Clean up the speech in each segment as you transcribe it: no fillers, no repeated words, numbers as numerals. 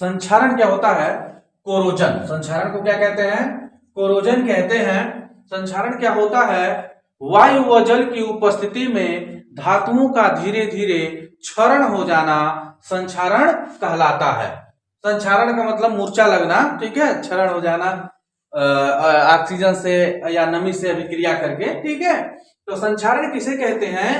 संक्षारण क्या होता है? कोरोजन। संक्षारण को क्या कहते हैं? कोरोजन कहते हैं। संक्षारण क्या होता है? वायु व जल की उपस्थिति में धातुओं का धीरे धीरे क्षरण हो जाना संक्षारण कहलाता है। संक्षारण का मतलब मूर्छा लगना, ठीक है, क्षरण हो जाना ऑक्सीजन से या नमी से अभिक्रिया करके, ठीक है। तो संक्षारण किसे कहते हैं?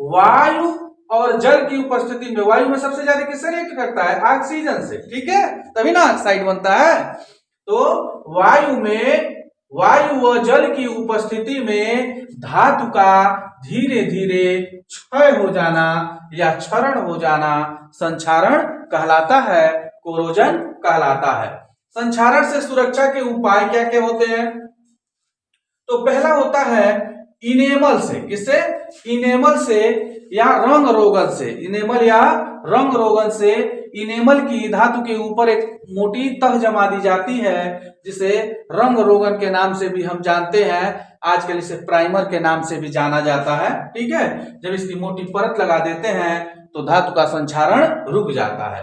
वायु और जल की उपस्थिति में। वायु में सबसे ज्यादा किससे रिएक्ट करता है? ऑक्सीजन से, ठीक है, तभी ना ऑक्साइड बनता है। तो वायु में, वायु व जल की उपस्थिति में धातु का धीरे धीरे क्षय हो जाना या क्षरण हो जाना संक्षारण कहलाता है, कोरोजन कहलाता है। संक्षारण से सुरक्षा के उपाय क्या क्या होते हैं? तो पहला होता है इनेमल से। किससे? इनेमल से या रंग रोगन से। इनेमल या रंग रोगन से इनेमल की धातु के ऊपर एक मोटी तह जमा दी जाती है, जिसे रंग रोगन के नाम से भी हम जानते हैं। आजकल इसे प्राइमर के नाम से भी जाना जाता है, ठीक है। जब इसकी मोटी परत लगा देते हैं तो धातु का संक्षारण रुक जाता है।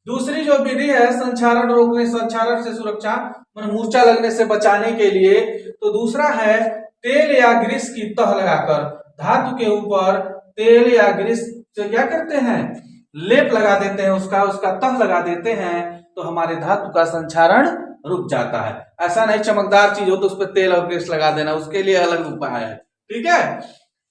दूसरी जो विधि है संक्षारण रोकने, संक्षारण से सुरक्षा मूर्छा लगने से बचाने के लिए, तो दूसरा है तेल या ग्रीस की तह लगाकर धातु के ऊपर तेल या ग्रीस से क्या करते हैं? लेप लगा देते हैं, उसका तह लगा देते हैं, तो हमारे धातु का संक्षारण रुक जाता है। ऐसा नहीं चमकदार चीज हो तो उस पर तेल और ग्रीस लगा देना, उसके लिए अलग उपाय है, ठीक है।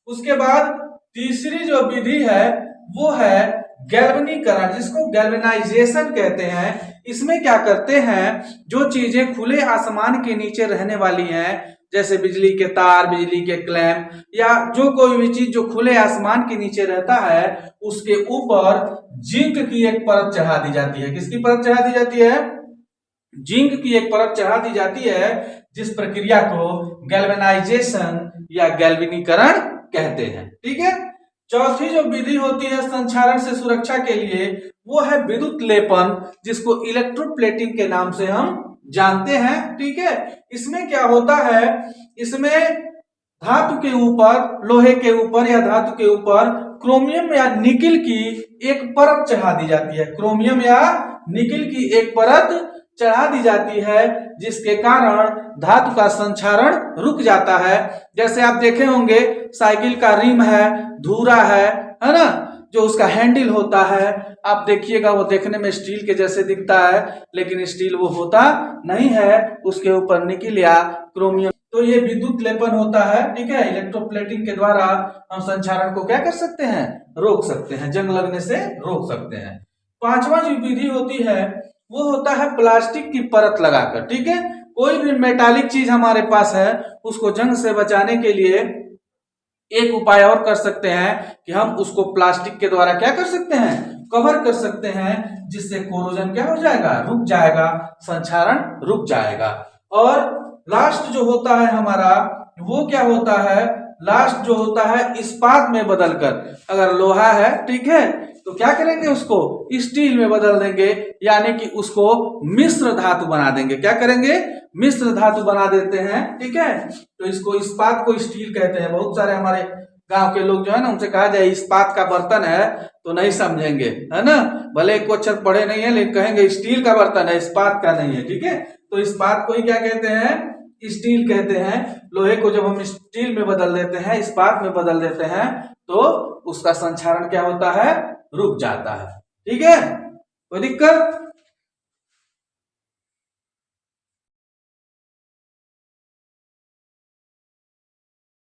उसके बाद तीसरी जो विधि है वो है गैल्वेनीकरण, जिसको गैल्वेनाइजेशन कहते हैं। इसमें क्या करते हैं? जो चीजें खुले आसमान के नीचे रहने वाली हैं, जैसे बिजली के तार, बिजली के क्लैंप या जो कोई भी चीज जो खुले आसमान के नीचे रहता है, उसके ऊपर जिंक की एक परत चढ़ा दी जाती है। किसकी परत चढ़ा दी जाती है? जिंक की एक परत चढ़ा दी जाती है, जिस प्रक्रिया को गैल्वेनाइजेशन या गैल्वेनीकरण कहते हैं, ठीक है। चौथी जो विधि होती है संक्षारण से सुरक्षा के लिए वो है विद्युत लेपन, जिसको इलेक्ट्रोप्लेटिंग के नाम से हम जानते हैं, ठीक है। इसमें क्या होता है? इसमें धातु के ऊपर, लोहे के ऊपर या धातु के ऊपर क्रोमियम या निकिल की एक परत चढ़ा दी जाती है। क्रोमियम या निकिल की एक परत चढ़ा दी जाती है, जिसके कारण धातु का संक्षारण रुक जाता है। जैसे आप देखे होंगे साइकिल का रिम है, धुरा है ना, जो उसका हैंडल होता है, आप देखिएगा वो देखने में स्टील के जैसे दिखता है, लेकिन स्टील वो होता नहीं है, उसके ऊपर निकिल या क्रोमियम। तो ये विद्युत लेपन होता है, ठीक है। इलेक्ट्रोप्लेटिंग के द्वारा हम संक्षारण को क्या कर सकते हैं? रोक सकते हैं, जंग लगने से रोक सकते हैं। पांचवा जो विधि होती है वो होता है प्लास्टिक की परत लगाकर, ठीक है। कोई भी मेटालिक चीज हमारे पास है, उसको जंग से बचाने के लिए एक उपाय और कर सकते हैं कि हम उसको प्लास्टिक के द्वारा क्या कर सकते हैं? कवर कर सकते हैं, जिससे कोरोजन क्या हो जाएगा? रुक जाएगा, संक्षारण रुक जाएगा। और लास्ट जो होता है हमारा वो क्या होता है? लास्ट जो होता है इस्पात में बदलकर, अगर लोहा है, ठीक है, तो क्या करेंगे? उसको स्टील में बदल देंगे, यानी कि उसको मिश्र धातु बना देंगे। क्या करेंगे? मिश्र धातु बना देते हैं, ठीक है। तो इसको इस्पात को स्टील कहते हैं। बहुत सारे हमारे गांव के लोग जो है ना, उनसे कहा जाए इस्पात का बर्तन है तो नहीं समझेंगे, है ना। भले एक अक्षर पढ़े नहीं है, लेकिन कहेंगे स्टील का बर्तन है, इस्पात का नहीं है, ठीक है। तो इस्पात को ही क्या कहते हैं? स्टील कहते हैं। लोहे को जब हम स्टील में बदल देते हैं, इस्पात में बदल देते हैं, तो उसका संक्षारण क्या होता है? रुक जाता है, ठीक है। कोई दिक्कत?